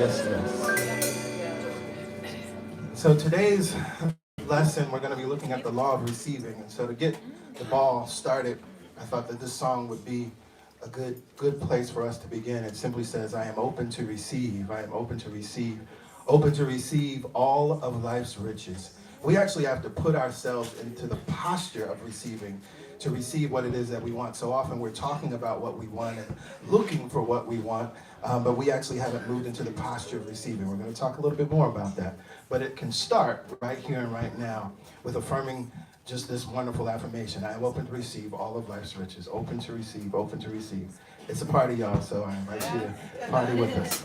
yes, yes. So today's lesson, we're going to be looking at the law of receiving. And so to get the ball started, I thought that this song would be a good place for us to begin. It simply says, I am open to receive. I am open to receive. Open to receive all of life's riches. We actually have to put ourselves into the posture of receiving to receive what it is that we want. So often we're talking about what we want and looking for what we want, but we actually haven't moved into the posture of receiving. We're going to talk a little bit more about that. But it can start right here and right now with affirming just this wonderful affirmation. I am open to receive all of life's riches. Open to receive, open to receive. It's a party, y'all, so I invite you to party with us.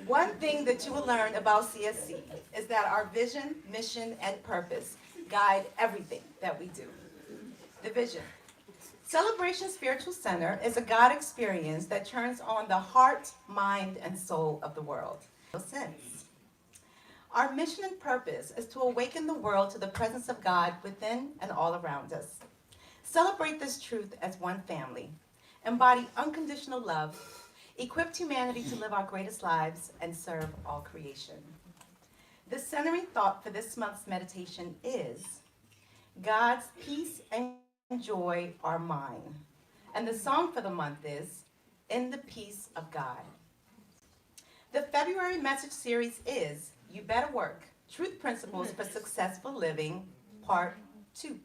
One thing that you will learn about CSC is that our vision, mission, and purpose guide everything that we do. The vision. Celebration Spiritual Center is a God experience that turns on the heart, mind, and soul of the world. Since our mission and purpose is to awaken the world to the presence of God within and all around us. Celebrate this truth as one family, embody unconditional love, equip humanity to live our greatest lives, and serve all creation. The centering thought for this month's meditation is, God's peace and joy are mine. And the song for the month is, In the Peace of God. The February message series is, You Better Work, Truth Principles for Successful Living, Part 2.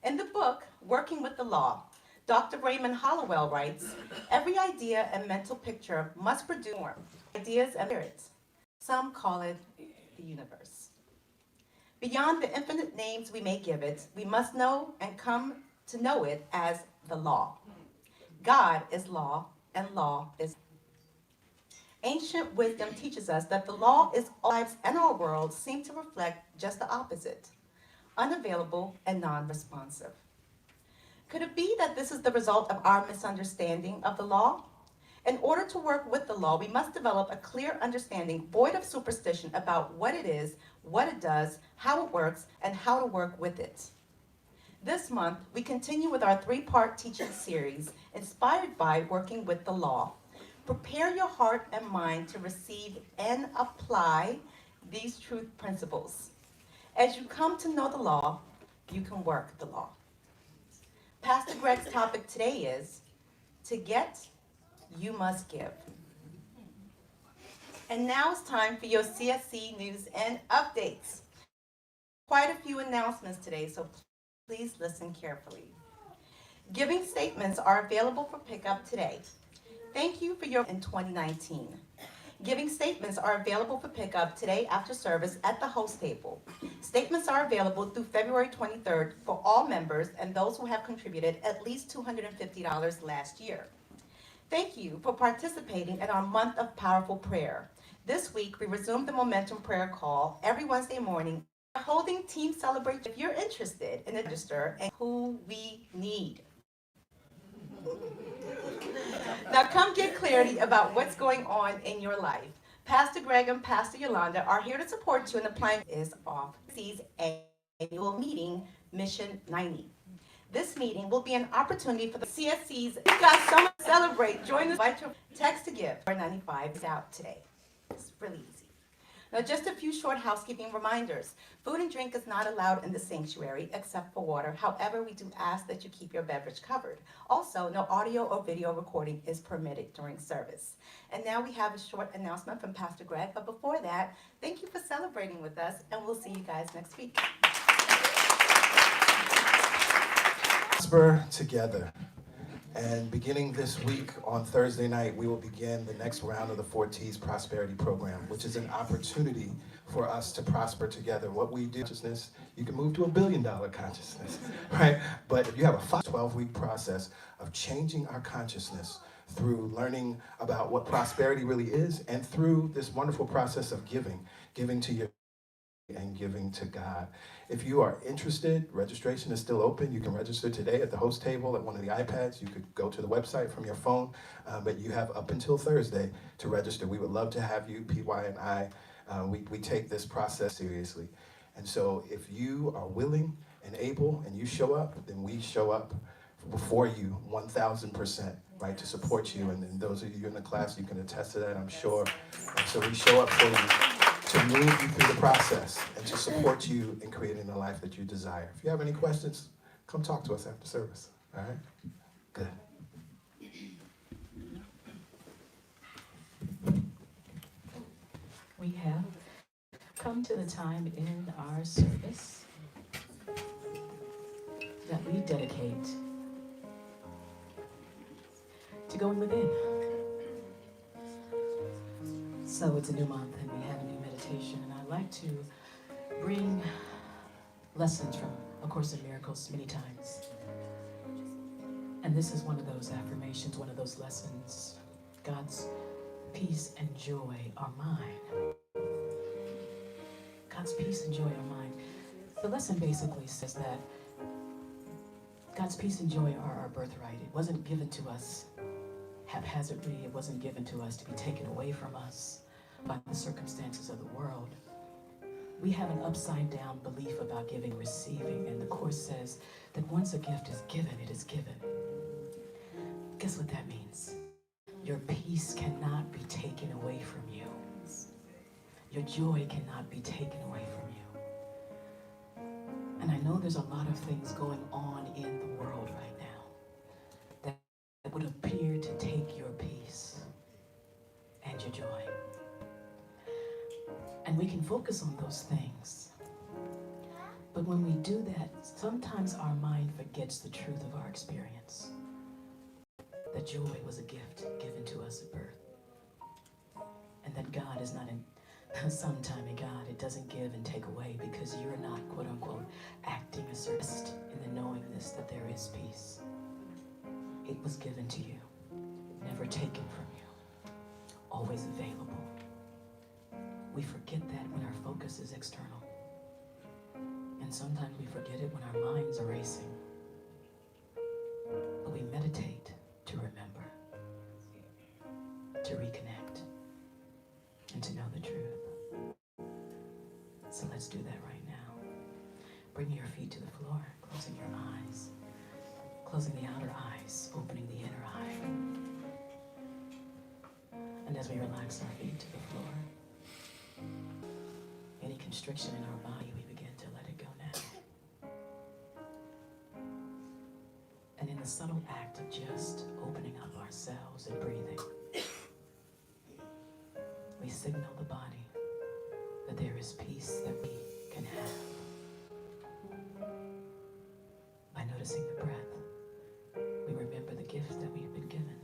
In the book, Working with the Law, Dr. Raymond Hollowell writes, every idea and mental picture must produce form, ideas and spirits. Some call it the universe. Beyond the infinite names we may give it, we must know and come to know it as the law. God is law, and law is. Ancient wisdom teaches us that the law is all lives and our world seem to reflect just the opposite, unavailable and non-responsive. Could it be that this is the result of our misunderstanding of the law? In order to work with the law, we must develop a clear understanding, void of superstition, about what it is, what it does, how it works, and how to work with it. This month, we continue with our three-part teaching series, inspired by Working with the Law. Prepare your heart and mind to receive and apply these truth principles. As you come to know the law, you can work the law. Pastor Greg's topic today is, to get, you must give. And now it's time for your CSC news and updates. Quite a few announcements today, so please listen carefully. Giving statements are available for pickup today. Thank you for your in 2019. Giving statements are available for pickup today after service at the host table. Statements are available through February 23rd for all members and those who have contributed at least $250 last year. Thank you for participating in our month of powerful prayer. This week, we resumed the Momentum Prayer Call every Wednesday morning, holding Team Celebration. If you're interested in the register and who we need. Now come get clarity about what's going on in your life. Pastor Greg and Pastor Yolanda are here to support you in the plan is off CSC's annual meeting, Mission 90. This meeting will be an opportunity for the CSC's. We've got so much to celebrate. Join us by text to give. 95 is out today. It's really easy. Now, just a few short housekeeping reminders. Food and drink is not allowed in the sanctuary except for water. However, we do ask that you keep your beverage covered. Also, no audio or video recording is permitted during service. And now we have a short announcement from Pastor Greg. But before that, thank you for celebrating with us, and we'll see you guys next week. Prosper together. And beginning this week on Thursday night, we will begin the next round of the 4T's Prosperity Program, which is an opportunity for us to prosper together. What we do, consciousness, you can move to $1 billion consciousness, right? But if you have a 12-week process of changing our consciousness through learning about what prosperity really is, and through this wonderful process of giving to your and giving to God. If you are interested, registration is still open. You can register today at the host table at one of the iPads. You could go to the website from your phone, but you have up until Thursday to register. We would love to have you, PY and I. We take this process seriously. And so if you are willing and able and you show up, then we show up before you 1,000%, right, to support you. And those of you in the class, you can attest to that, I'm sure. And so we show up for you, to move you through the process and to support you in creating the life that you desire. If you have any questions, come talk to us after service. All right? Good. We have come to the time in our service that we dedicate to going within. So it's a new month and we have a new meditation, and I like to bring lessons from A Course in Miracles many times. And this is one of those affirmations, one of those lessons. God's peace and joy are mine. God's peace and joy are mine. The lesson basically says that God's peace and joy are our birthright. It wasn't given to us haphazardly. It wasn't given to us to be taken away from us by the circumstances of the world. We have an upside down belief about giving, receiving, and the Course says that once a gift is given, it is given. Guess what that means? Your peace cannot be taken away from you. Your joy cannot be taken away from you. And I know there's a lot of things going on in the world right now that would appear to take your peace and your joy. And we can focus on those things. But when we do that, sometimes our mind forgets the truth of our experience. That joy was a gift given to us at birth. And that God is not sometime in God. It doesn't give and take away because you're not, quote unquote, acting a certain in the knowingness that there is peace. It was given to you, never taken from you, always available. We forget that when our focus is external. And sometimes we forget it when our minds are racing. But we meditate to remember, to reconnect, and to know the truth. So let's do that right now. Bringing your feet to the floor, closing your eyes, closing the outer eyes, opening the inner eye. And as we relax our feet to the floor, any constriction in our body, we begin to let it go now. And in the subtle act of just opening up ourselves and breathing, we signal the body that there is peace that we can have. By noticing the breath, we remember the gift that we've been given.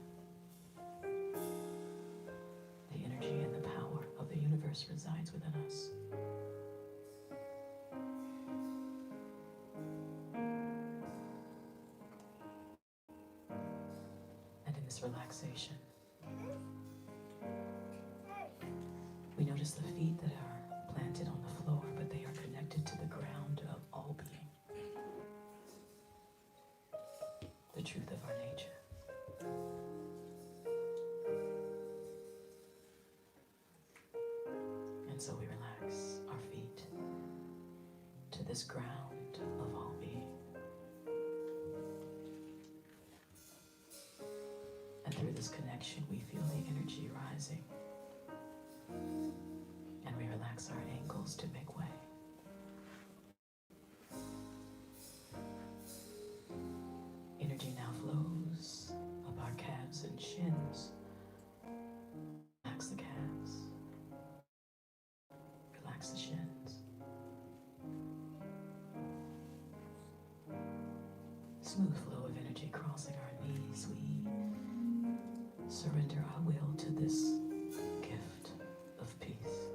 The energy and the power of the universe resides within us. And in this relaxation, we notice the feet that are planted on the floor, but they are connected to the ground of all being. The truth of our nature. And so we relax our feet to this ground of all being. And through this connection, we feel the energy rising. And we relax our ankles to make way. Energy now flows up our calves and shins. Relax the calves. Relax the shins. Smooth flow of energy crossing our knees. We surrender our will to this gift of peace.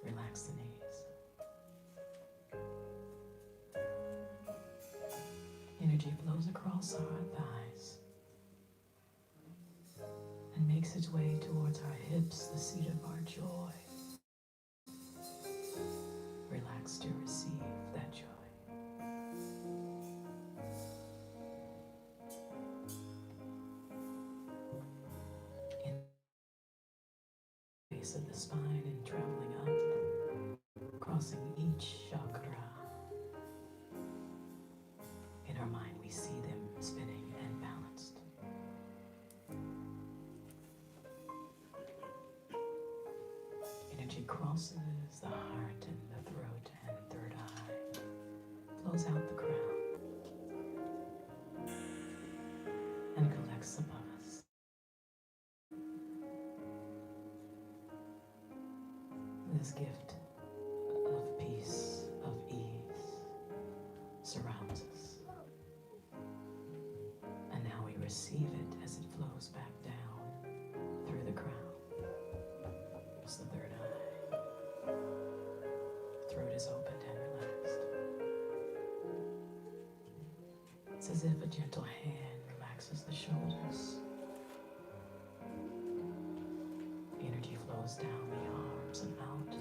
Relax the knees. Energy flows across our thighs and makes its way towards our hips, the seat of our joy. Relax to receive that joy. Of the spine and traveling up, crossing each chakra. In our mind, we see them spinning and balanced. Energy crosses the heart and the throat and third eye, flows out the crown, and collects above us. This gift of peace, of ease, surrounds us. And now we receive it as it flows back down through the crown. It's the third eye. Throat is opened and relaxed. It's as if a gentle hand relaxes the shoulders. Energy flows down the arms and out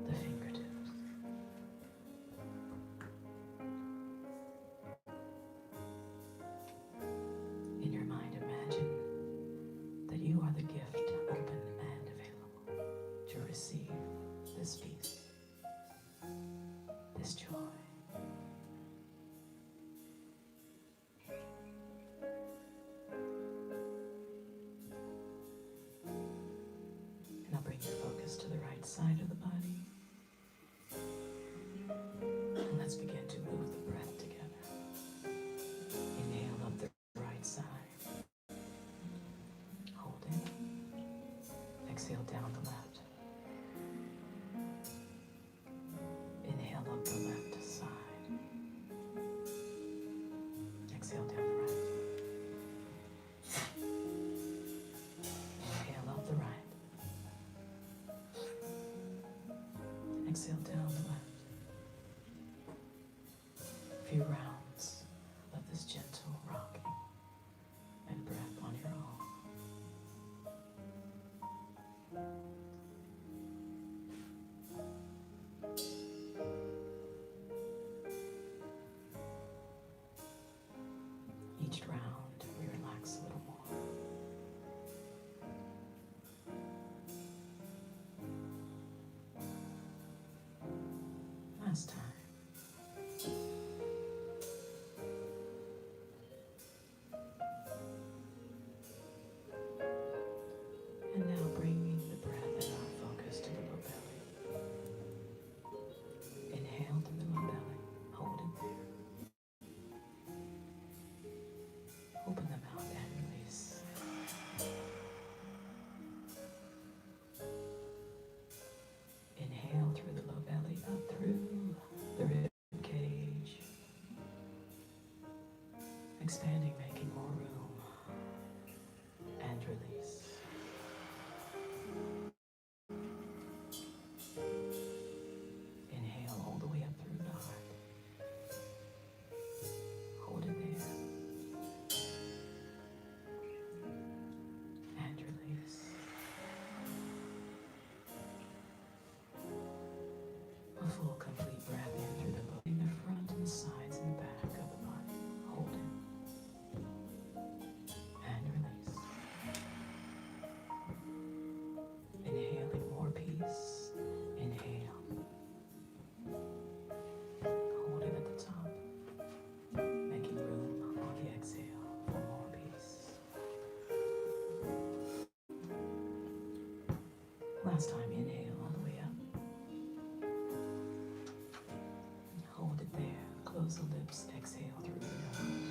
the fingertips. Exhale down the left. Inhale up the left side. Exhale down the right. Inhale up the right. Exhale down the left. A few rounds of this gentle rocking and breath on your own. Each round, we relax a little more. Last time. And now bringing the breath and our focus to the low belly. Inhale through the low belly. Hold it there. Open the mouth and release. Inhale through the low belly, up through the rib cage. Expanding, making more room. And release. Inhale all the way up through the heart. Hold it there. And release. A full, complete breath in through the body, the front and the sides and the back of the body. Hold it. And release. Inhaling more peace. Inhale. Hold it at the top. Making room on the exhale for more peace. Last time, inhale all the way up. Hold it there. Close the lips. Exhale through the nose.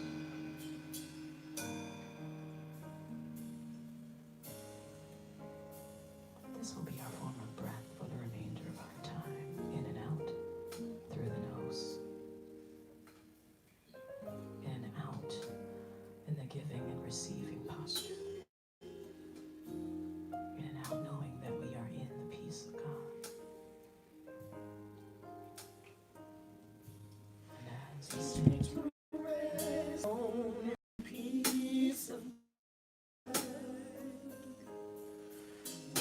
This will be our form of breath for the remainder of our time. In and out through the nose. In and out in the giving and receiving posture. In and out knowing that we are in the peace of God. And as we sing, Peace of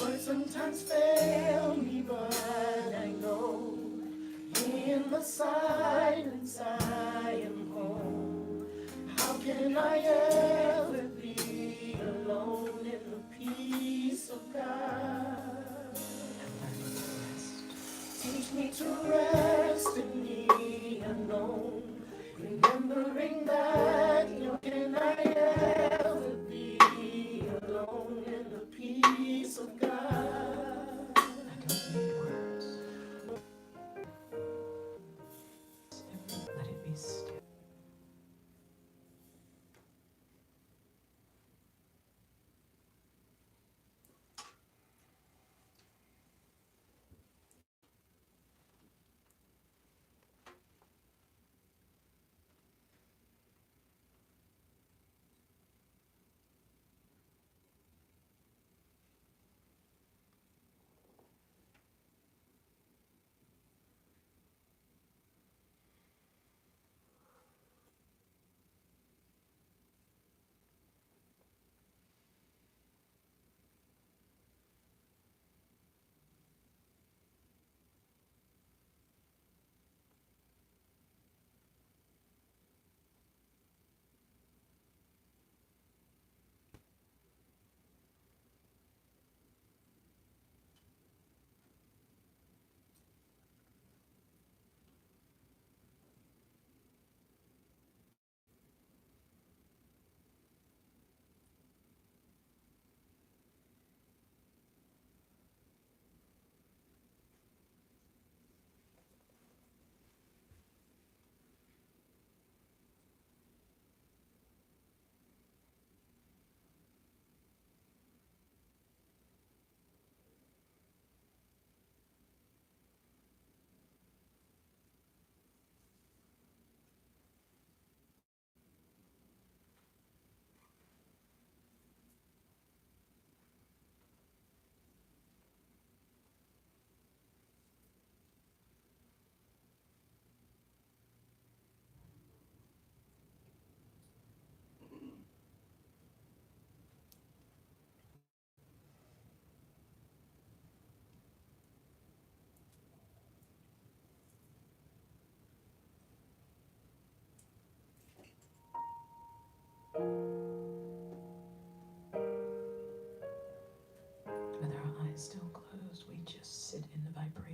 words sometimes fail me, but I know in the silence I am home. How can I ever be alone in the peace of God? learning to rest. Teach me to rest in me alone, remembering that how can I ever be alone in the peace of God? I don't need words. Let it be still.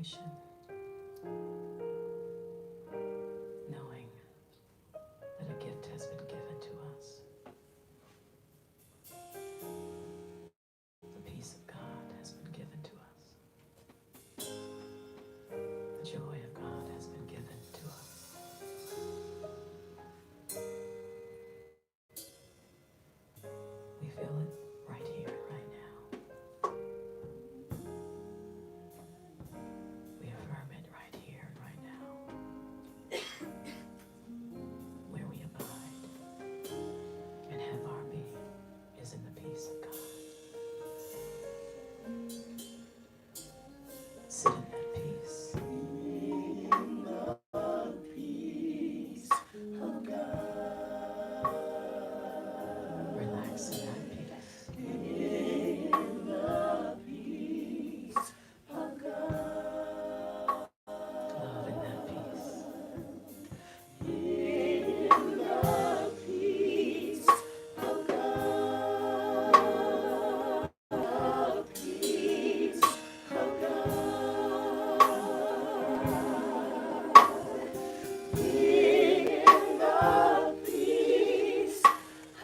salvation, knowing that a gift has been given to us. The peace of God has been given to us. The joy of God has been given to us. We feel it right here, right now. We affirm it right here and right now. Where we abide and have our being is in the peace of God. Sit in that peace. Relax in that peace. Love in that peace.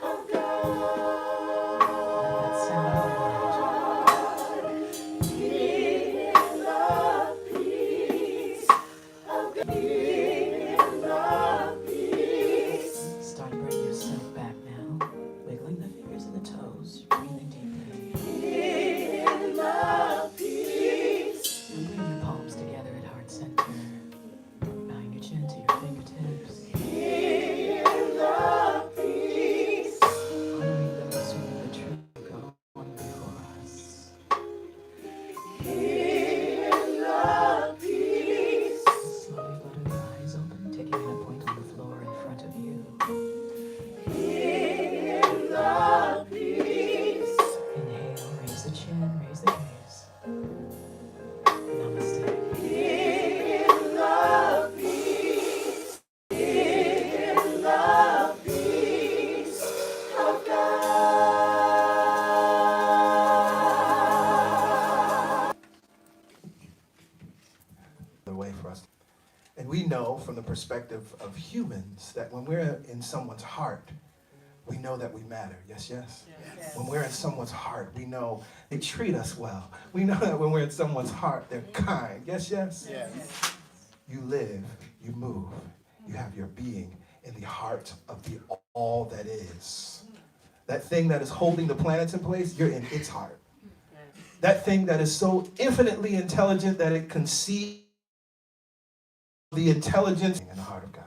Let that sound around you. Start to bring yourself back now. Wiggling the fingers and the toes. Breathing deeply. And bring your palms together at heart center. Bowing your chin to your fingertips. Honoring those who know the truth gone before us. Slowly flutter your eyes open, taking a point on the floor in front of you. Inhale, raise the chin, raise the gaze. Namaste. The way for us. And we know from the perspective of humans that when we're in someone's heart, we know that we matter. Yes, yes? Yes. When we're in someone's heart, we know they treat us well. We know that when we're in someone's heart, they're kind. Yes, yes? Yes. You live, you move, you have your being in the heart of the all that is. That thing that is holding the planets in place, you're in its heart. That thing that is so infinitely intelligent that it conceives the intelligence in the heart of God.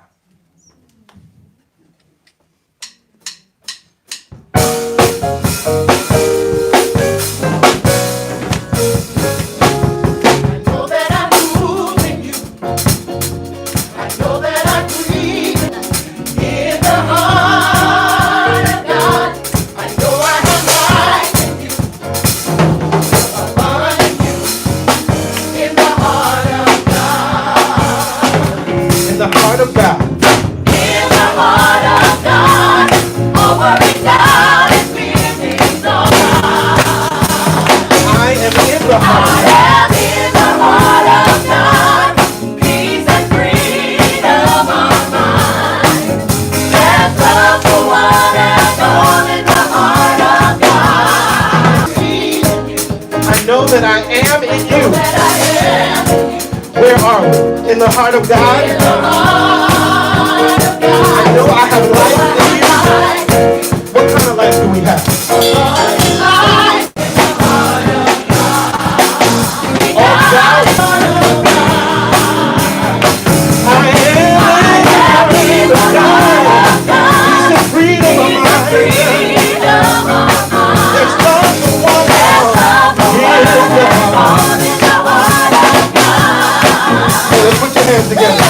I know that I'm moving you. I know that I'm breathing in the heart of God. I know I have life in you, abundant you in the heart of God. In the heart of God. In the heart of God, over down and feelings on. I am in the I heart. am in the heart of God. Peace and freedom are mine. There's love for one and all in the heart of God. I know that I am in you. That I am Where are we? In the heart of God. in the heart of God. I know I have life in you. What kind of life do we have? Life in the heart of All God. I am in the God. Peace and freedom of mine. freedom of mine. There's love for one in the heart. In the heart of God. So let's put your hands together.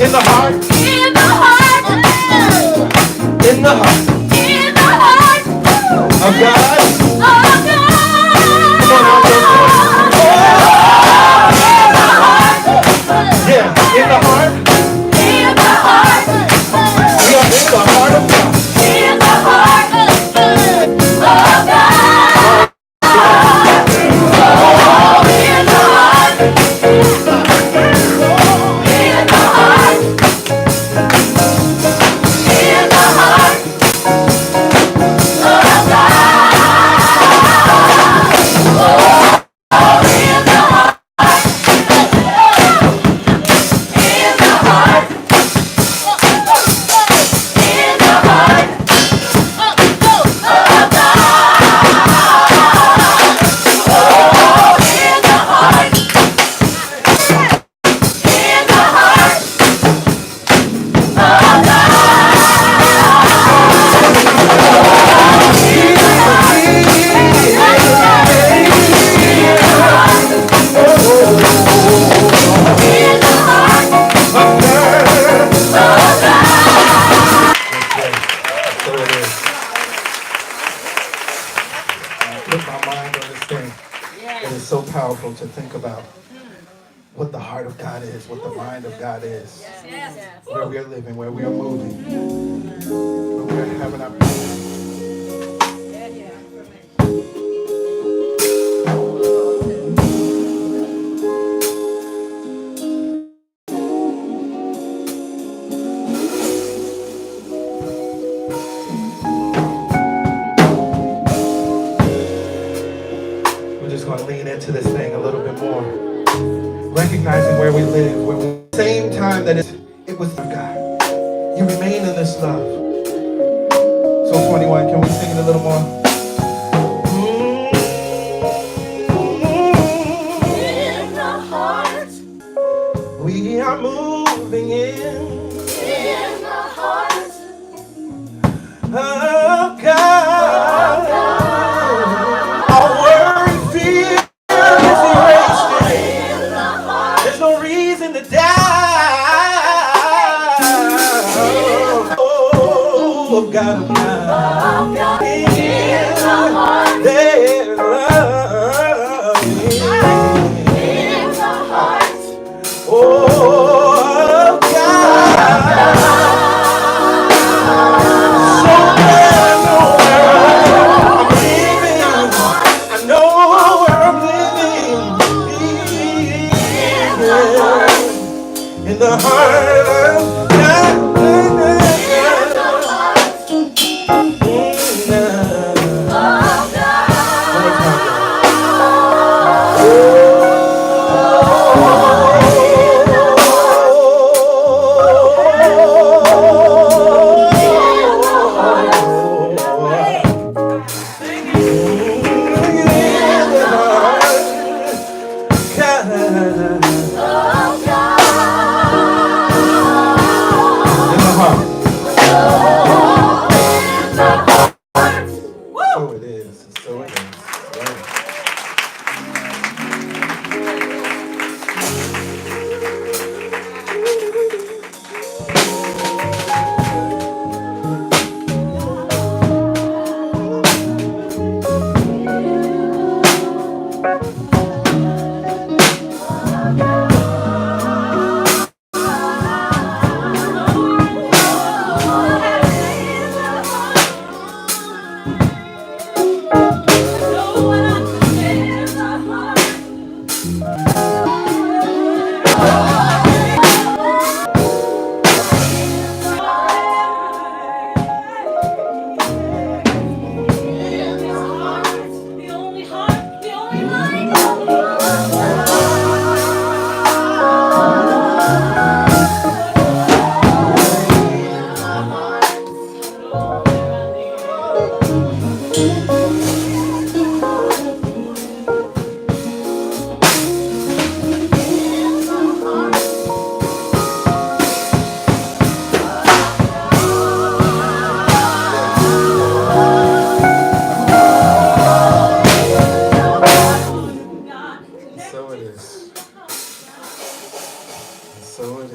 In the heart. In the heart. In the heart. In the heart. Of God. Of God. Come on, out there. Yeah, in the heart. In the heart. We are in the heart of God. In the heart of God. In the heart. In the heart. In the heart of So it is. Put my mind on this thing. It is so powerful to think about what the heart of God is, what the mind of God is, where we are living, where we are moving, where we are having our We're just going to lean into this thing a little bit more, recognizing where we live, where we, at the same time that it was God. You remain in this love. So 21, can we sing it a little more? In the heart. We are moving in In the heart of God. of God. Our worry, fear is erased. In the heart. There's no reason to die. Oh, of God, of God. Of God. In In the heart. their love. In the heart. Oh, of God. So that I know where I'm living. I know where I'm living. In the heart of God.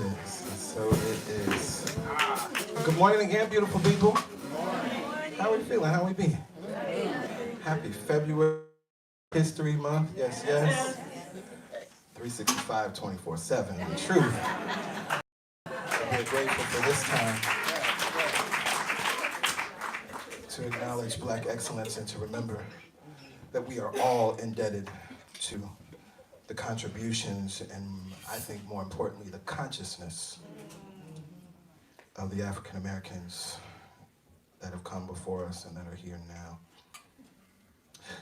is. So it is. Good morning again, beautiful people. How are we feeling? How we be? Happy February History Month. Yes, yes. 365, 24/7. The truth. We're grateful for this time to acknowledge Black excellence and to remember that we are all indebted to the contributions and, I think more importantly, the consciousness of the African Americans that have come before us and that are here now.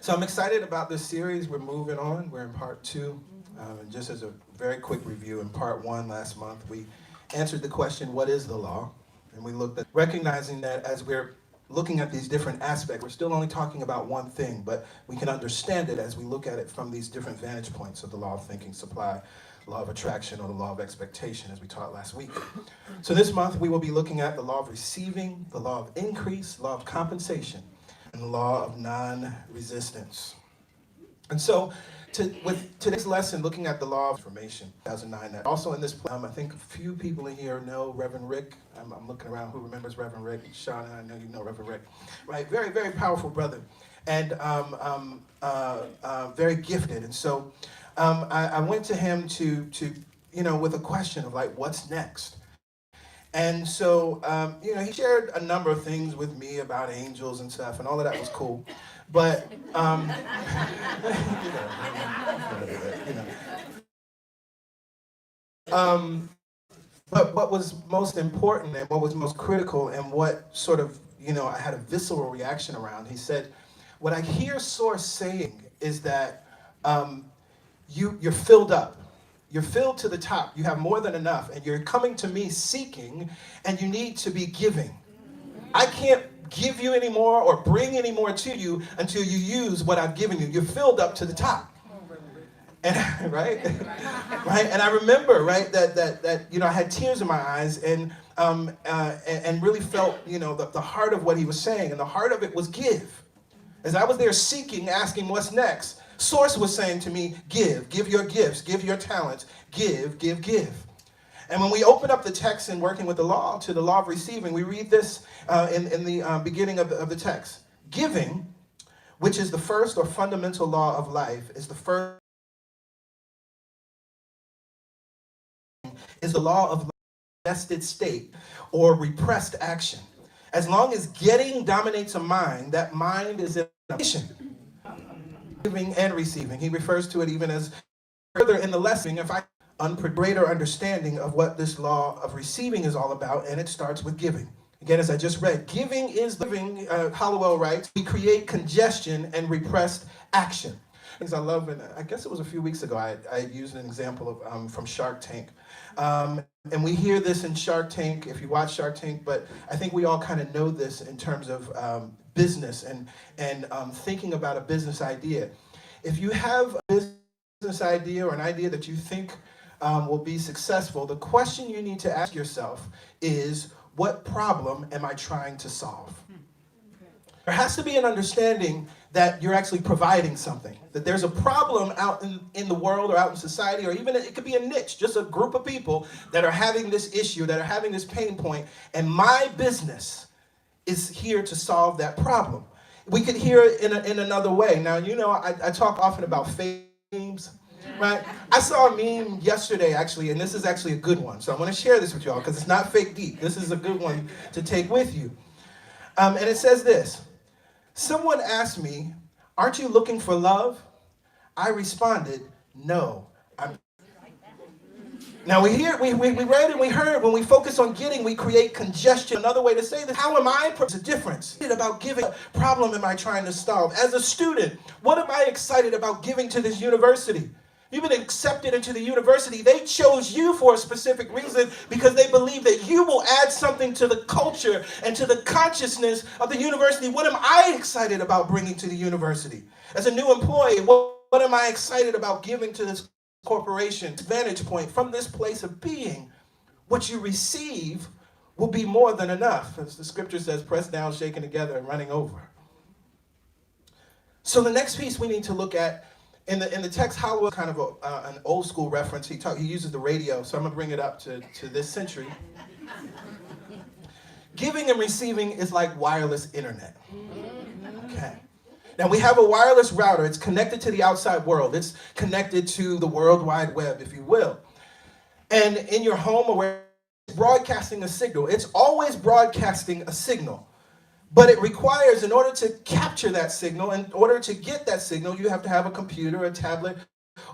So I'm excited about this series. We're moving on. We're in part 2. And just as a very quick review, in part 1 last month, we answered the question, what is the law? And we looked at recognizing that as we're looking at these different aspects, we're still only talking about one thing, but we can understand it as we look at it from these different vantage points of the law of thinking, supply, law of attraction, or the law of expectation, as we taught last week. So this month, we will be looking at the law of receiving, the law of increase, law of compensation, and the law of non-resistance. And so, with today's lesson, looking at the law of information, 2009, that also in this, I think a few people in here know Reverend Rick. I'm looking around who remembers Reverend Rick. Sean, I know you know Reverend Rick. Right, very, very powerful brother, and very gifted. And so I went to him to with a question of like, what's next? And so, he shared a number of things with me about angels and stuff, and all of that was cool. But, but what was most important and what was most critical and what sort of, I had a visceral reaction around, he said, what I hear Source saying is that you're filled up. You're filled to the top. You have more than enough. And you're coming to me seeking, and you need to be giving. I can't give you any more or bring any more to you until you use what I've given you. You're filled up to the top. And right? Right? And I remember, right, that I had tears in my eyes and really felt, the heart of what he was saying. And the heart of it was give. As I was there seeking, asking what's next, Source was saying to me, give your gifts, give your talents, give. And when we open up the text in working with the law to the law of receiving, we read this in the beginning of the text. Giving, which is the first or fundamental law of life, is the law of vested state or repressed action. As long as getting dominates a mind, that mind is in action. Giving and receiving. He refers to it even as further in the lesson, if I greater understanding of what this law of receiving is all about, and it starts with giving. Again, as I just read, giving is living, Hollowell writes, we create congestion and repressed action. Things I love, and I guess it was a few weeks ago, I used an example of from Shark Tank. And we hear this in Shark Tank, if you watch Shark Tank, but I think we all kind of know this in terms of business and thinking about a business idea. If you have a business idea or an idea that you think will be successful, the question you need to ask yourself is, what problem am I trying to solve? There has to be an understanding that you're actually providing something, that there's a problem out in the world or out in society, or even it could be a niche, just a group of people that are having this issue, that are having this pain point, and my business is here to solve that problem. We could hear it in another way. Now, I talk often about fake memes, right? I saw a meme yesterday, actually, and this is actually a good one. So I want to share this with y'all because it's not fake deep. This is a good one to take with you. And it says this. Someone asked me, aren't you looking for love? I responded, no. Now we read and we heard, when we focus on getting, we create congestion. Another way to say this, how am I? There's a difference. About giving, what problem am I trying to solve? As a student, what am I excited about giving to this university? You've been accepted into the university. They chose you for a specific reason because they believe that you will add something to the culture and to the consciousness of the university. What am I excited about bringing to the university? As a new employee, what am I excited about giving to this corporation? Vantage point from this place of being, what you receive will be more than enough. As the scripture says, pressed down, shaken together, and running over. So the next piece we need to look at In the text, Hollywood, kind of an old school reference. He uses the radio, so I'm going to bring it up to this century. Giving and receiving is like wireless internet. Okay. Now we have a wireless router. It's connected to the outside world. It's connected to the World Wide Web, if you will. And in your home or where it's broadcasting a signal, it's always broadcasting a signal. But it requires, in order to capture that signal, in order to get that signal, you have to have a computer, a tablet,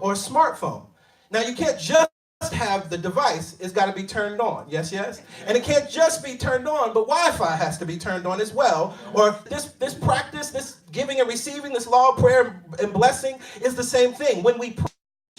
or a smartphone. Now, you can't just have the device. It's got to be turned on. Yes, yes? And it can't just be turned on, but Wi-Fi has to be turned on as well. Or this practice, this giving and receiving, this law of prayer and blessing is the same thing. When we pray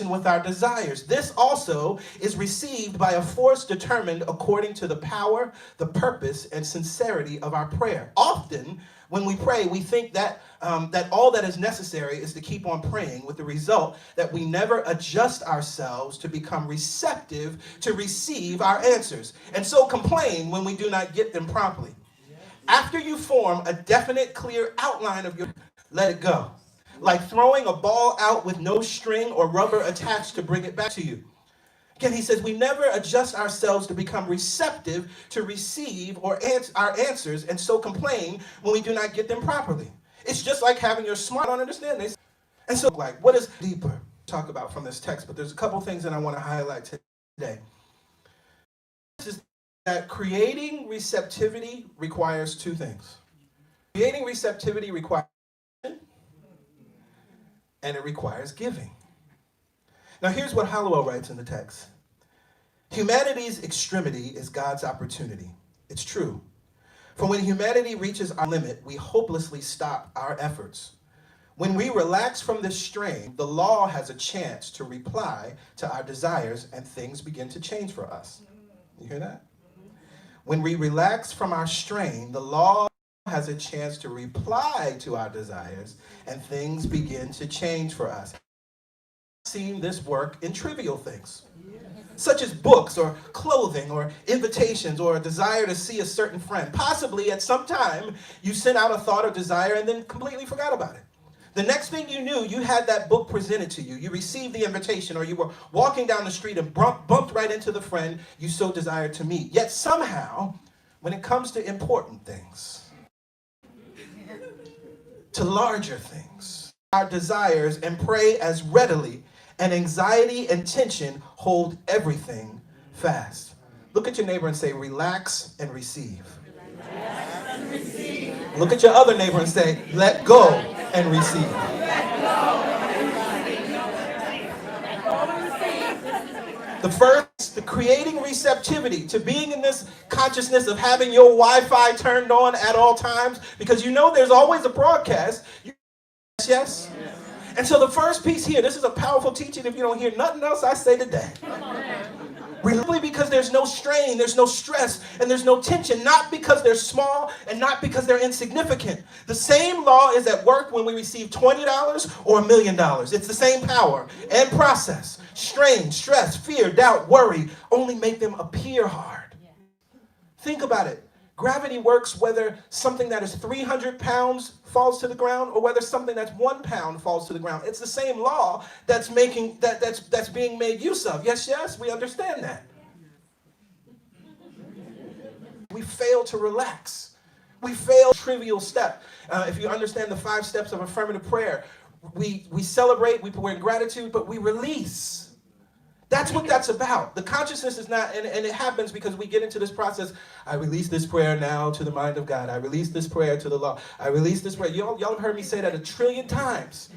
with our desires, this also is received by a force determined according to the power, the purpose, and sincerity of our prayer. Often, when we pray, we think that that all that is necessary is to keep on praying, with the result that we never adjust ourselves to become receptive to receive our answers, and so complain when we do not get them promptly. After you form a definite, clear outline of your, let it go. Like throwing a ball out with no string or rubber attached to bring it back to you. Again, he says we never adjust ourselves to become receptive to receive or our answers, and so complain when we do not get them properly. It's just like having your smart on, understand this. And so, like, what is deeper talk about from this text? But there's a couple things that I want to highlight today. This is that creating receptivity requires two things. Creating receptivity requires, and it requires giving. Now here's what Hollowell writes in the text. Humanity's extremity is God's opportunity. It's true. For when humanity reaches our limit, we hopelessly stop our efforts. When we relax from this strain, the law has a chance to reply to our desires and things begin to change for us. You hear that? When we relax from our strain, the law has a chance to reply to our desires and things begin to change for us. I've seen this work in trivial things, such as books or clothing or invitations or a desire to see a certain friend. Possibly at some time you sent out a thought or desire and then completely forgot about it. The next thing you knew, you had that book presented to you. You received the invitation, or you were walking down the street and bumped right into the friend you so desired to meet. Yet somehow, when it comes to important things, to larger things, our desires and pray as readily, and anxiety and tension hold everything fast. Look at your neighbor and say, relax and receive. Relax and receive. Look at your other neighbor and say, let go and receive. The first, the creating receptivity to being in this consciousness of having your Wi-Fi turned on at all times, because you know there's always a broadcast. Yes? And so the first piece here, this is a powerful teaching if you don't hear nothing else I say today. Really, because there's no strain, there's no stress, and there's no tension, not because they're small and not because they're insignificant. The same law is at work when we receive $20 or $1 million. It's the same power and process. Strain, stress, fear, doubt, worry only make them appear hard. Think about it. Gravity works whether something that is 300 pounds falls to the ground or whether something that's 1 pound falls to the ground. It's the same law that's being made use of. Yes, yes, we understand that. We fail to relax. We fail trivial step. If you understand the 5 steps of affirmative prayer, we celebrate, we're in gratitude, but we release. That's what that's about. The consciousness is not, and it happens because we get into this process. I release this prayer now to the mind of God. I release this prayer to the law. I release this prayer. Y'all have heard me say that 1 trillion times.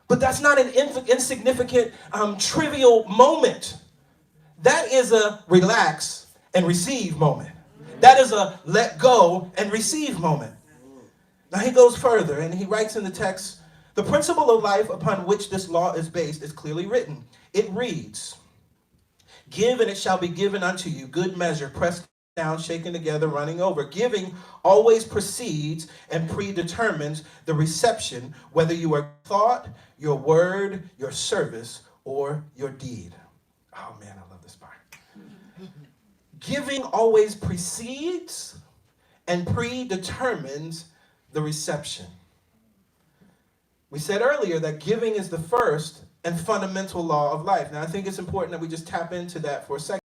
But that's not an insignificant, trivial moment. That is a relax and receive moment. That is a let go and receive moment. Now he goes further and he writes in the text, the principle of life upon which this law is based is clearly written. It reads, give and it shall be given unto you, good measure, pressed down, shaken together, running over. Giving always precedes and predetermines the reception, whether you are thought, your word, your service, or your deed. Oh man, I love this part. Giving always precedes and predetermines the reception. We said earlier that giving is the first and fundamental law of life. Now, I think it's important that we just tap into that for a second.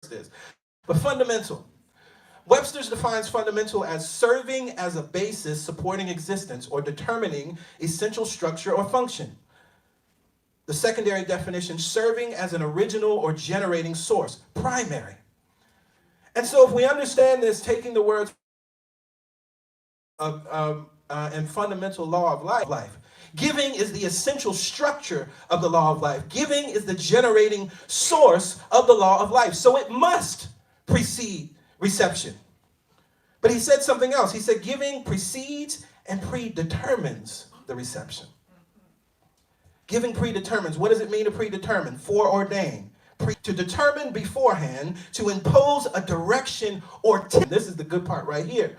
But fundamental. Webster's defines fundamental as serving as a basis supporting existence or determining essential structure or function. The secondary definition, serving as an original or generating source, primary. And so if we understand this, taking the words and fundamental law of life, giving is the essential structure of the law of life. Giving is the generating source of the law of life. So it must precede reception. But he said something else. He said giving precedes and predetermines the reception. Giving predetermines. What does it mean to predetermine? Foreordain. To determine beforehand, to impose a direction or this is the good part right here.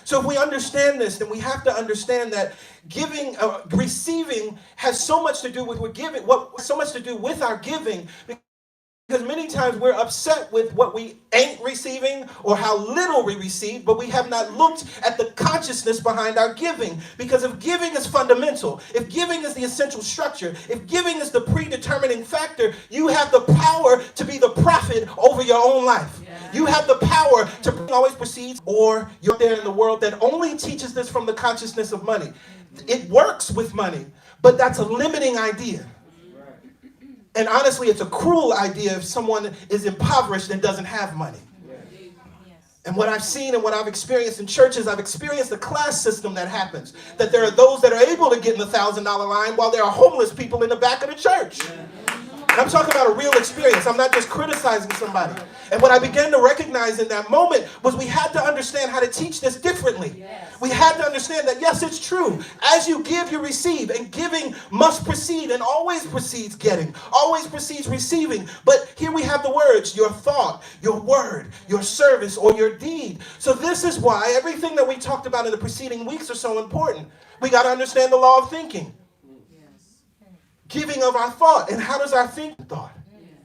So if we understand this, then we have to understand that giving, receiving has so much to do with so much to do with our giving. Because many times we're upset with what we ain't receiving or how little we receive, but we have not looked at the consciousness behind our giving. Because if giving is fundamental, if giving is the essential structure, if giving is the predetermining factor, you have the power to be the prophet over your own life. Yeah. You have the power to always proceed, or you're there in the world that only teaches this from the consciousness of money. It works with money, but that's a limiting idea. And honestly, it's a cruel idea if someone is impoverished and doesn't have money. Yes. And what I've seen and what I've experienced in churches, I've experienced the class system that happens. That there are those that are able to get in the $1,000 line while there are homeless people in the back of the church. Yeah. And I'm talking about a real experience. I'm not just criticizing somebody. And what I began to recognize in that moment was we had to understand how to teach this differently. Yes. We had to understand that, yes, it's true. As you give, you receive. And giving must precede and always precedes getting. Always precedes receiving. But here we have the words, your thought, your word, your service, or your deed. So this is why everything that we talked about in the preceding weeks are so important. We got to understand the law of thinking. Giving of our thought. And how does our thinking thought?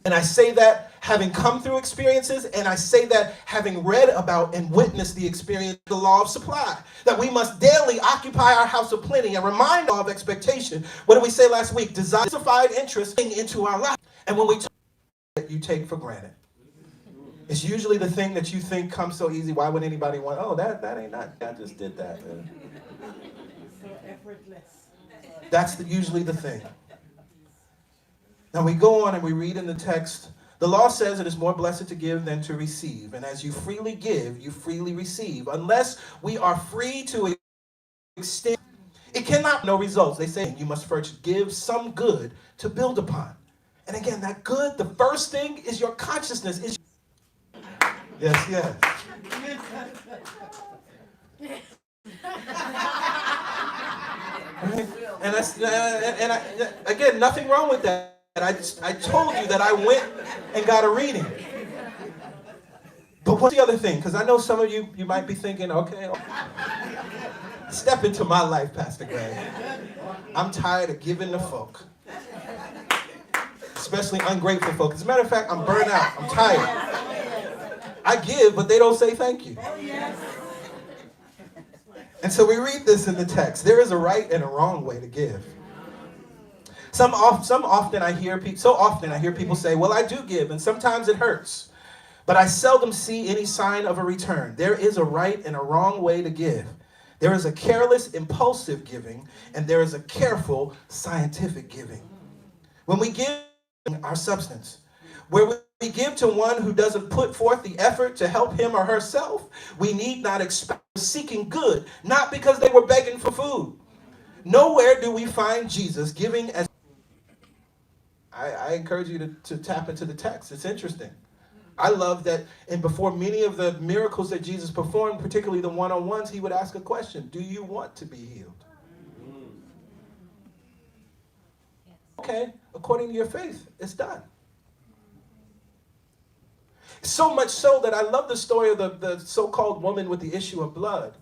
And I say that having come through experiences, and I say that having read about and witnessed the experience, the law of supply, that we must daily occupy our house of plenty and remind of expectation. What did we say last week? Diversified interest into our life. And when we talk that you take for granted, it's usually the thing that you think comes so easy. Why would anybody want, oh, that ain't not, I just did that. So effortless. That's usually the thing. Now we go on and we read in the text, the law says it is more blessed to give than to receive. And as you freely give, you freely receive. Unless we are free to extend, it cannot no results. They say you must first give some good to build upon. And again, that good, the first thing is your consciousness. Yes, yes. And again, nothing wrong with that. I told you that I went and got a reading. But what's the other thing? Because I know some of you might be thinking, okay, step into my life, Pastor Greg. I'm tired of giving to folk. Especially ungrateful folk. As a matter of fact, I'm burnt out. I'm tired. I give, but they don't say thank you. And so we read this in the text. There is a right and a wrong way to give. So often I hear people say, well, I do give, and sometimes it hurts. But I seldom see any sign of a return. There is a right and a wrong way to give. There is a careless, impulsive giving, and there is a careful, scientific giving. When we give our substance, where we give to one who doesn't put forth the effort to help him or herself, we need not expect seeking good, not because they were begging for food. Nowhere do we find Jesus giving as... I encourage you to tap into the text. It's interesting. I love that, and before many of the miracles that Jesus performed, particularly the one-on-ones, he would ask a question. Do you want to be healed? Okay, according to your faith, it's done. So much so that I love the story of the so-called woman with the issue of blood.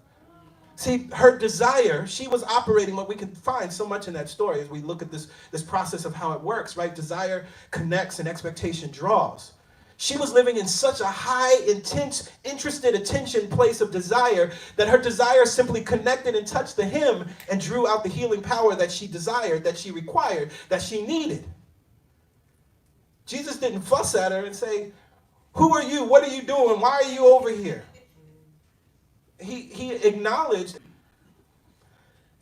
See, her desire, she was operating what we can find so much in that story as we look at this process of how it works, right? Desire connects and expectation draws. She was living in such a high, intense, interested attention place of desire that her desire simply connected and touched the hem and drew out the healing power that she desired, that she required, that she needed. Jesus didn't fuss at her and say, "Who are you? What are you doing? Why are you over here?" He acknowledged.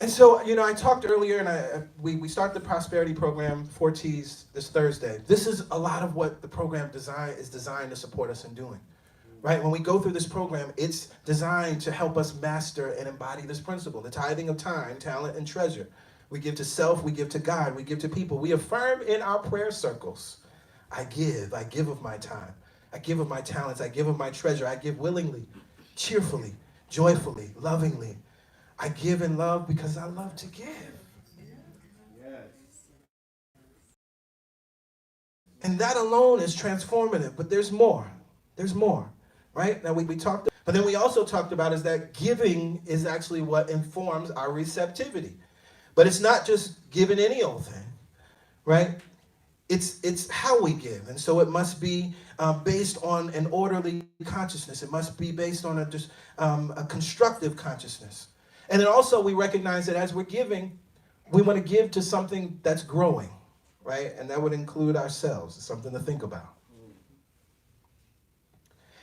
And so, I talked earlier, and we start the prosperity program, 4Ts, this Thursday. This is a lot of what the program is designed to support us in doing, right? When we go through this program, it's designed to help us master and embody this principle, the tithing of time, talent, and treasure. We give to self, we give to God, we give to people. We affirm in our prayer circles, I give of my time, I give of my talents, I give of my treasure, I give willingly, cheerfully, joyfully, lovingly. I give in love because I love to give. Yes. And that alone is transformative, but there's more. There's more, right? Now we talked, but then we also talked about is that giving is actually what informs our receptivity. But it's not just giving any old thing, right? It's how we give. And so it must be based on an orderly consciousness. It must be based on a constructive consciousness. And then also we recognize that as we're giving, we want to give to something that's growing, right? And that would include ourselves. It's something to think about.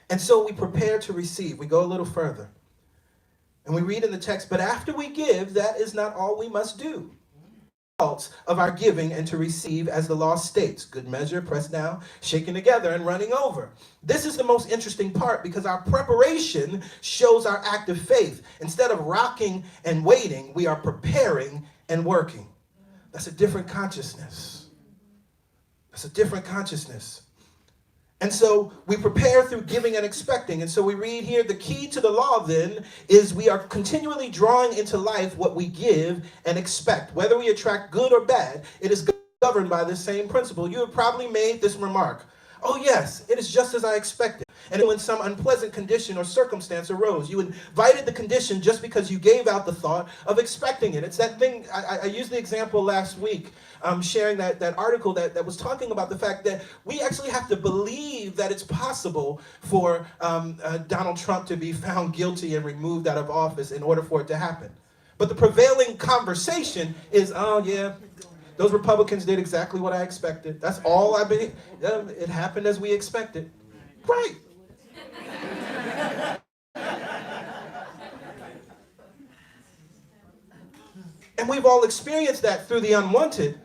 And so we prepare to receive. We go a little further. And we read in the text, but after we give, that is not all we must do. Of our giving and to receive, as the law states, good measure, pressed down, shaken together, and running over. This is the most interesting part because our preparation shows our act of faith. Instead of rocking and waiting, we are preparing and working. That's a different consciousness. That's a different consciousness. And so we prepare through giving and expecting. And so we read here, the key to the law then is we are continually drawing into life what we give and expect. Whether we attract good or bad, it is governed by this same principle. You have probably made this remark. Oh yes, it is just as I expected. And when some unpleasant condition or circumstance arose, you invited the condition just because you gave out the thought of expecting it. It's that thing, I used the example last week, sharing that article that was talking about the fact that we actually have to believe that it's possible for Donald Trump to be found guilty and removed out of office in order for it to happen. But the prevailing conversation is, oh yeah, those Republicans did exactly what I expected. That's all it happened as we expected. Right. And we've all experienced that through the unwanted.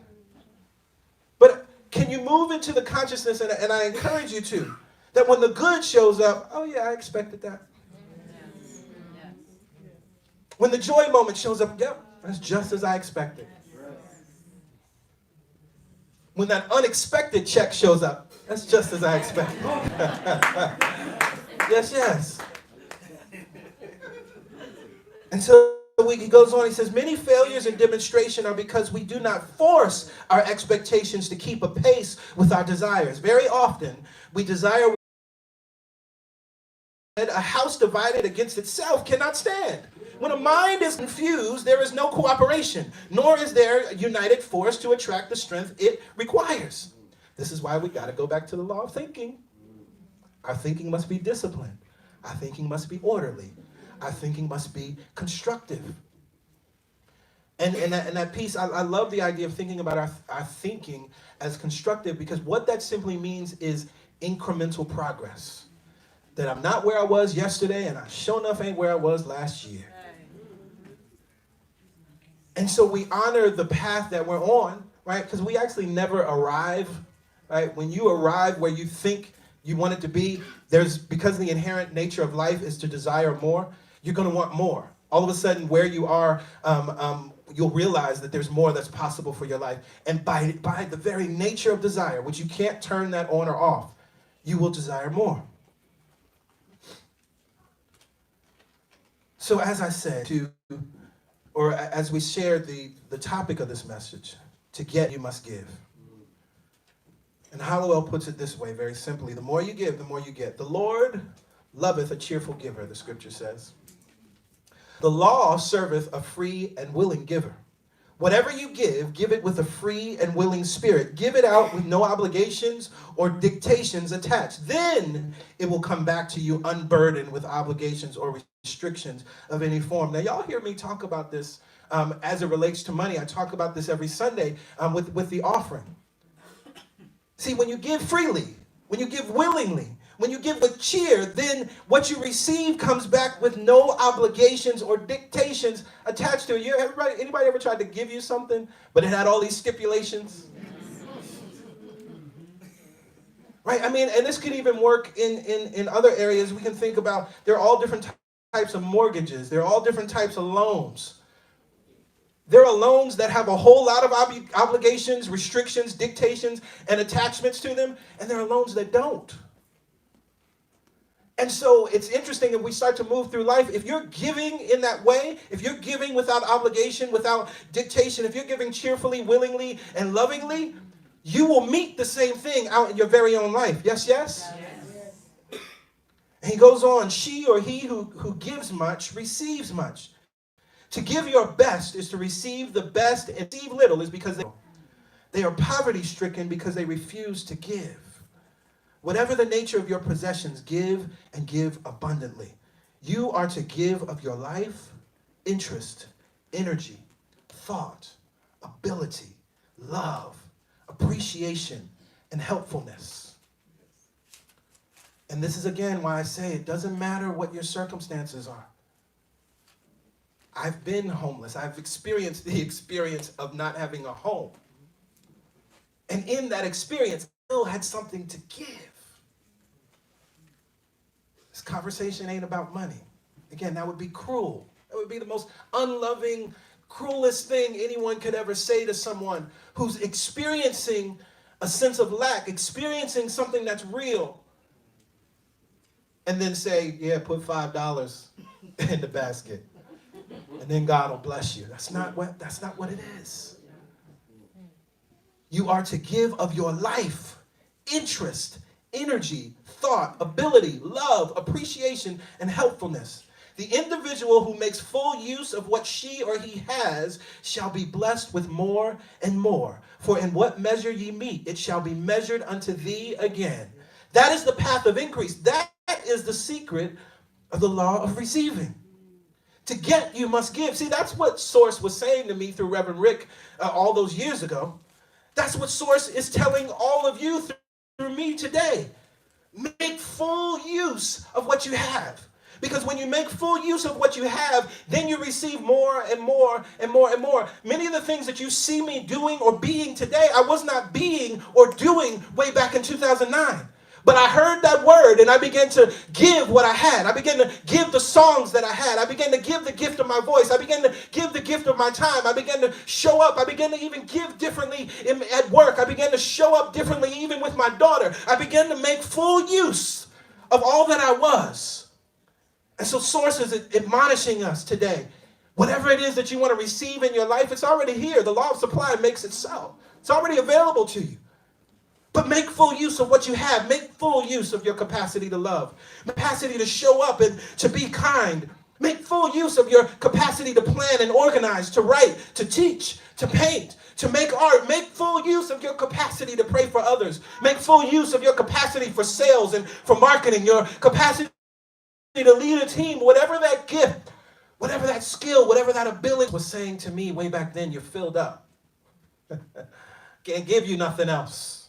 But can you move into the consciousness, and I encourage you to, that when the good shows up, oh yeah, I expected that. When the joy moment shows up, yep, that's just as I expected. When that unexpected check shows up, that's just as I expected. Yes, yes. And so he goes on, he says, many failures in demonstration are because we do not force our expectations to keep a pace with our desires. Very often, we desire a house divided against itself cannot stand. When a mind is confused, there is no cooperation, nor is there a united force to attract the strength it requires. This is why we got to go back to the law of thinking. Our thinking must be disciplined. Our thinking must be orderly. Our thinking must be constructive. And that piece, I love the idea of thinking about our thinking as constructive, because what that simply means is incremental progress. That I'm not where I was yesterday, and I sure enough ain't where I was last year. And so we honor the path that we're on, right? Because we actually never arrive, right? When you arrive where you think you want it to be, because the inherent nature of life is to desire more, you're going to want more. All of a sudden, where you are, you'll realize that there's more that's possible for your life. And by the very nature of desire, which you can't turn that on or off, you will desire more. So as I said, as we shared the topic of this message, to get, you must give. And Hallowell puts it this way, very simply, the more you give, the more you get. The Lord loveth a cheerful giver, the scripture says. The law serveth a free and willing giver. Whatever you give it with a free and willing spirit. Give it out with no obligations or dictations attached. Then it will come back to you unburdened with obligations or restrictions of any form. Now, y'all hear me talk about this as it relates to money. I talk about this every Sunday with the offering. See, when you give freely, when you give willingly, when you give with cheer, then what you receive comes back with no obligations or dictations attached to it. Anybody ever tried to give you something, but it had all these stipulations? Right? I mean, and this could even work in other areas. We can think about, there are all different types of mortgages. There are all different types of loans. There are loans that have a whole lot of obligations, restrictions, dictations, and attachments to them, and there are loans that don't. And so it's interesting if we start to move through life, if you're giving in that way, if you're giving without obligation, without dictation, if you're giving cheerfully, willingly, and lovingly, you will meet the same thing out in your very own life. Yes, yes? Yes. And he goes on, she or he who gives much receives much. To give your best is to receive the best, and receive little is because they are poverty-stricken because they refuse to give. Whatever the nature of your possessions, give and give abundantly. You are to give of your life, interest, energy, thought, ability, love, appreciation, and helpfulness. And this is again why I say it doesn't matter what your circumstances are. I've been homeless. I've experienced the experience of not having a home. And in that experience, I still had something to give. This conversation ain't about money. Again, that would be cruel. That would be the most unloving, cruelest thing anyone could ever say to someone who's experiencing a sense of lack, experiencing something that's real, and then say, yeah, put $5 in the basket, and then God will bless you. That's not what it is. You are to give of your life, interest, energy, thought, ability, love, appreciation, and helpfulness. The individual who makes full use of what she or he has shall be blessed with more and more. For in what measure ye meet, it shall be measured unto thee again. That is the path of increase. That is the secret of the law of receiving. To get, you must give. See, that's what Source was saying to me through Reverend Rick all those years ago. That's what Source is telling all of you through me today. Make full use of what you have. Because when you make full use of what you have, then you receive more and more and more and more. Many of the things that you see me doing or being today, I was not being or doing way back in 2009. But I heard that word and I began to give what I had. I began to give the songs that I had. I began to give the gift of my voice. I began to give the gift of my time. I began to show up. I began to even give differently at work. I began to show up differently even with my daughter. I began to make full use of all that I was. And so Source is admonishing us today. Whatever it is that you want to receive in your life, it's already here. The law of supply makes it so. It's already available to you. But make full use of what you have. Make full use of your capacity to love, capacity to show up and to be kind. Make full use of your capacity to plan and organize, to write, to teach, to paint, to make art. Make full use of your capacity to pray for others. Make full use of your capacity for sales and for marketing, your capacity to lead a team, whatever that gift, whatever that skill, whatever that ability was saying to me way back then, you're filled up. Can't give you nothing else.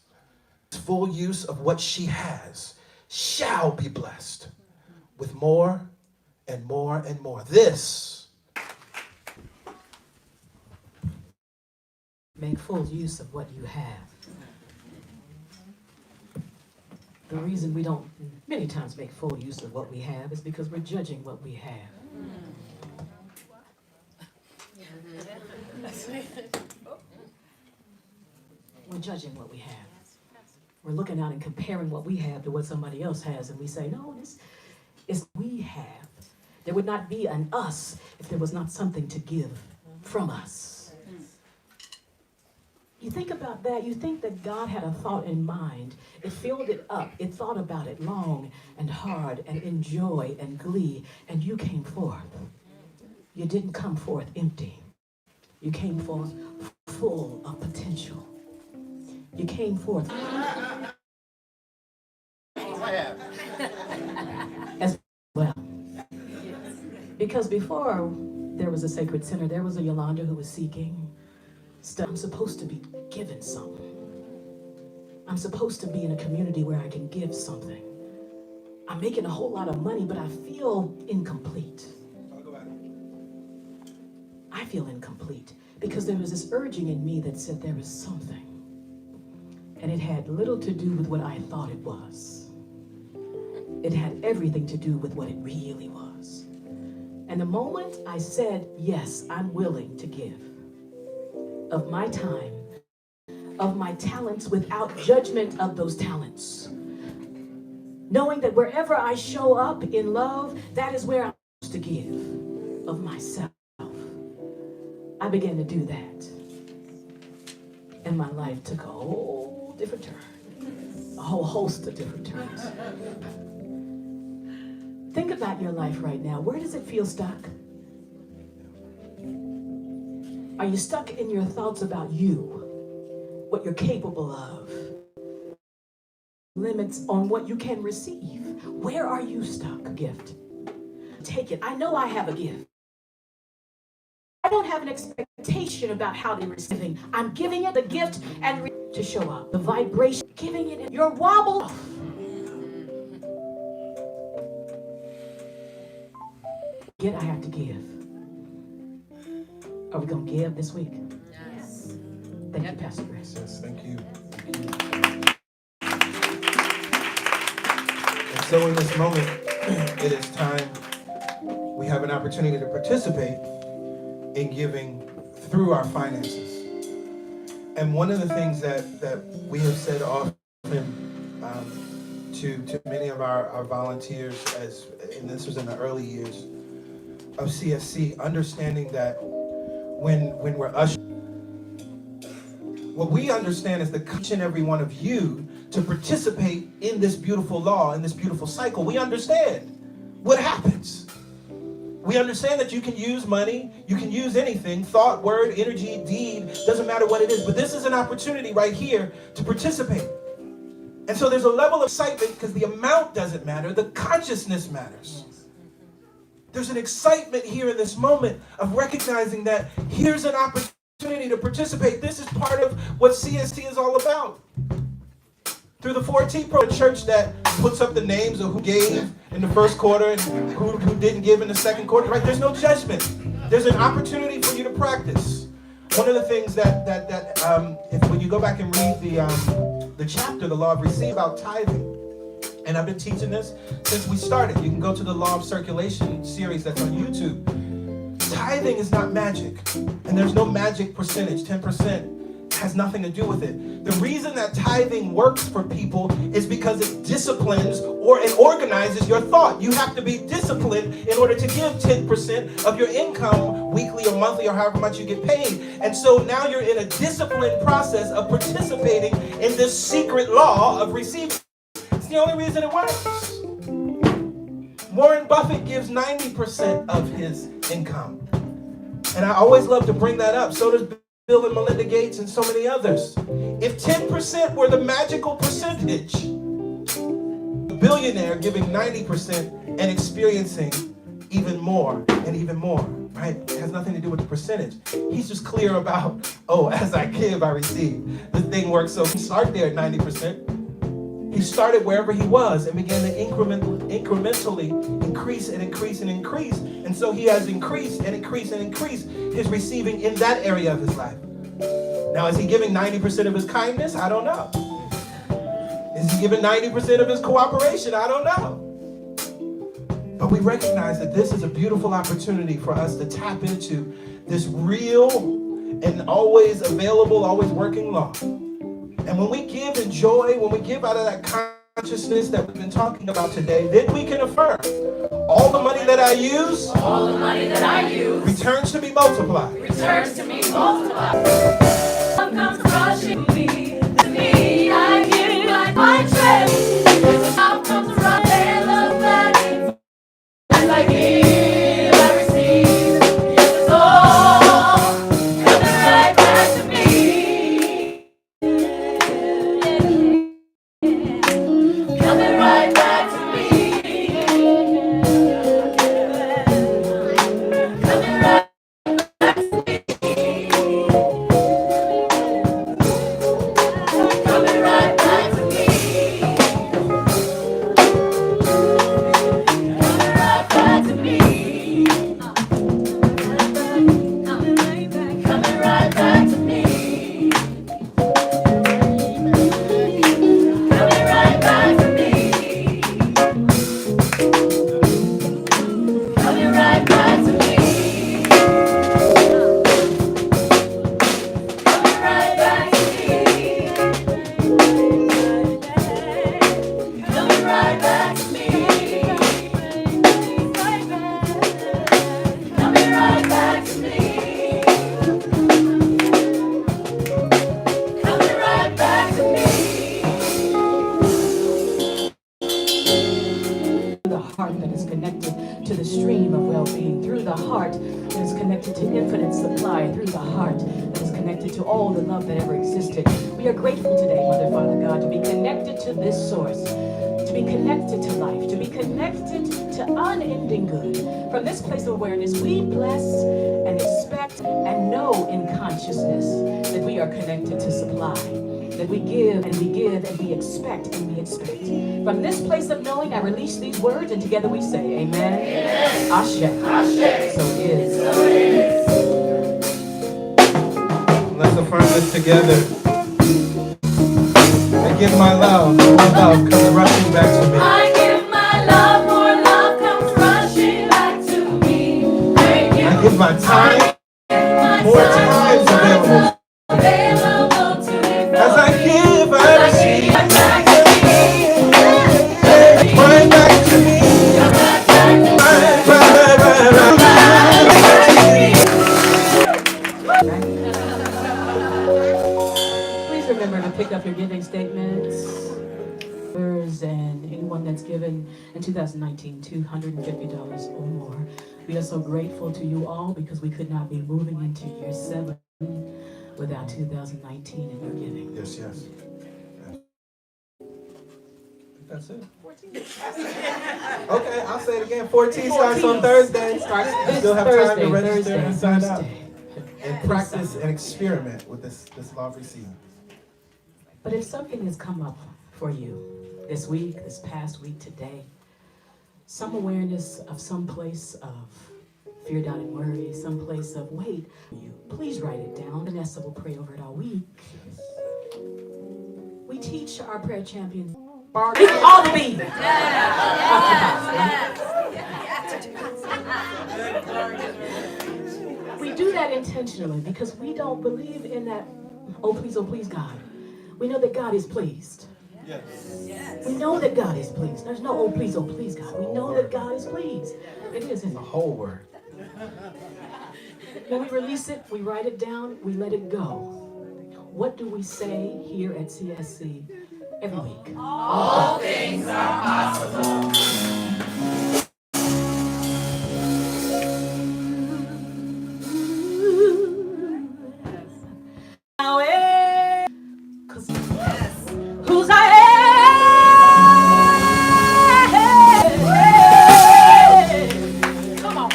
Full use of what she has shall be blessed with more and more and more. This. Make full use of what you have. The reason we don't many times make full use of what we have is because we're judging what we have. We're judging what we have. We're looking out and comparing what we have to what somebody else has, and we say, no, this is we have. There would not be an us if there was not something to give from us. You think about that, you think that God had a thought in mind. It filled it up. It thought about it long and hard and in joy and glee, and you came forth. You didn't come forth empty. You came forth full of potential. You came forth as well. Because before there was a sacred center, there was a Yolanda who was seeking stuff. I'm supposed to be given something. I'm supposed to be in a community where I can give something. I'm making a whole lot of money, but I feel incomplete. I feel incomplete because there was this urging in me that said there is something. And it had little to do with what I thought it was. It had everything to do with what it really was. And the moment I said, yes, I'm willing to give of my time, of my talents without judgment of those talents, knowing that wherever I show up in love, that is where I'm supposed to give of myself. I began to do that. And my life took a whole different turn, a whole host of different turns. Think about your life right now. Where does it feel stuck? Are you stuck in your thoughts about you, what you're capable of? Limits on what you can receive. Where are you stuck? Gift. Take it. I know I have a gift. I don't have an expectation about how they're receiving. I'm giving it the gift and to show up. The vibration, giving it your wobble. Yet I have to give. Are we going to give this week? Yes. Thank you, Pastor Grace. Yes, thank you. And so in this moment, it is time. We have an opportunity to participate in giving through our finances. And one of the things that we have said often to many of our volunteers, and this was in the early years of CSC, understanding that when we're ushered, what we understand is each and every one of you to participate in this beautiful law, in this beautiful cycle. We understand what happens. We understand that you can use money, you can use anything, thought, word, energy, deed, doesn't matter what it is. But this is an opportunity right here to participate. And so there's a level of excitement because the amount doesn't matter, the consciousness matters. There's an excitement here in this moment of recognizing that here's an opportunity to participate. This is part of what CST is all about. Through the 4T Pro, a church that puts up the names of who gave in the first quarter and who didn't give in the second quarter, right? There's no judgment. There's an opportunity for you to practice. One of the things that if when you go back and read the chapter, the law of receive, about tithing, and I've been teaching this since we started. You can go to the Law of Circulation series that's on YouTube. Tithing is not magic, and there's no magic percentage. 10% has nothing to do with it. The reason that tithing works for people is because it disciplines and organizes your thought. You have to be disciplined in order to give 10% of your income weekly or monthly or however much you get paid. And so now you're in a disciplined process of participating in this secret law of receiving. It's the only reason it works. Warren Buffett gives 90% of his income. And I always love to bring that up. So does Bill and Melinda Gates and so many others. If 10% were the magical percentage, a billionaire giving 90% and experiencing even more and even more, right? It has nothing to do with the percentage. He's just clear about, as I give, I receive. The thing works. So he started there at 90%. He started wherever he was and began to incrementally increase and increase and increase. And so he has increased and increased and increased his receiving in that area of his life. Now, is he giving 90% of his kindness? I don't know. Is he giving 90% of his cooperation? I don't know. But we recognize that this is a beautiful opportunity for us to tap into this real and always available, always working law. And when we give in joy, when we give out of that consciousness that we've been talking about today, then we can affirm all the money that I use, returns to me multiplied. Returns to me multiplied. Love comes rushing to me. I give my treasure. Love comes rushing, love that as I give, I receive. Yes, it's all connected to the stream of well-being, through the heart that is connected to infinite supply, through the heart that is connected to all the love that ever existed. We are grateful today, Mother, Father, God, to be connected to this source, to be connected to life, to be connected to unending good. From this place of awareness, we bless and expect and know in consciousness that we are connected to supply, that we give and we give and we expect and we expect. From this place of knowing, I release these words and together we say, Amen. Amen. Ashe. Ashe. So it is. So it is. Let's affirm this together. I give my love, more love comes rushing back to me. I give my love, more love comes rushing back to me. I give my time, more time available. As I give, I receive. Right back to me. Please remember to pick up your giving statements. And anyone that's given in 2019 $250 or more. We are so grateful to you all because we could not be moving into year 7 without 2019 and your giving. Yes, yes. That's it. 14. Okay, I'll say it again. 14 starts on Thursday. Starts Still have time to register Thursday, and sign up. Thursday. And practice and experiment with this law of receiving. But if something has come up for you this week, this past week, today, some awareness of some place of fear, doubt, and worry, some place of wait, please write it down. Vanessa will pray over it all week. We teach our prayer champions all the bees. We do that intentionally because we don't believe in that, oh please God. We know that God is pleased. Yes. We know that God is pleased. There's no oh please God. We know that God is pleased. It is in The whole word. When we release it, we write it down, we let it go. What do we say here at CSC every week? All things are possible. Who's I am? Come on.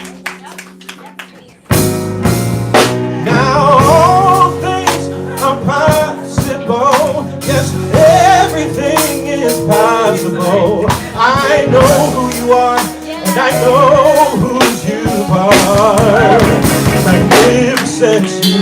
Now all things are possible. Yes, everything is possible. I know who you are, and I know whose you are. Magnificent you